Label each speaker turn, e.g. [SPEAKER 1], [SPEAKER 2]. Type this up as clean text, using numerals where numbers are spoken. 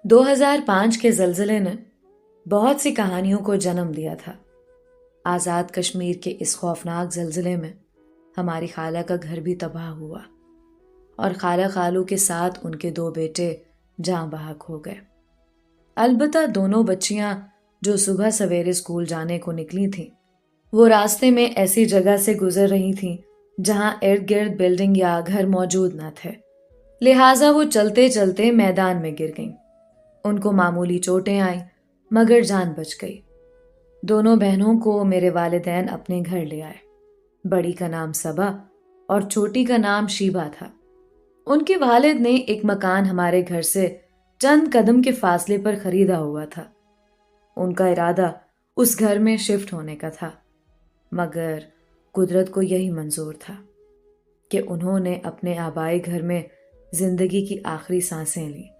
[SPEAKER 1] 2005 کے زلزلے نے بہت سی کہانیوں کو جنم دیا تھا۔ آزاد کشمیر کے اس خوفناک زلزلے میں ہماری خالہ کا گھر بھی تباہ ہوا اور خالہ خالو کے ساتھ ان کے 2 بیٹے جاں بحق ہو گئے۔ البتہ دونوں بچیاں جو صبح سویرے اسکول جانے کو نکلی تھیں، وہ راستے میں ایسی جگہ سے گزر رہی تھیں جہاں ارد گرد بلڈنگ یا گھر موجود نہ تھے، لہٰذا وہ چلتے چلتے میدان میں گر گئیں۔ ان کو معمولی چوٹیں آئیں مگر جان بچ گئی۔ دونوں بہنوں کو میرے والدین اپنے گھر لے آئے۔ بڑی کا نام صبا اور چھوٹی کا نام شیبہ تھا۔ ان کے والد نے ایک مکان ہمارے گھر سے چند قدم کے فاصلے پر خریدا ہوا تھا۔ ان کا ارادہ اس گھر میں شفٹ ہونے کا تھا، مگر قدرت کو یہی منظور تھا کہ انہوں نے اپنے آبائی گھر میں زندگی کی آخری سانسیں لیں۔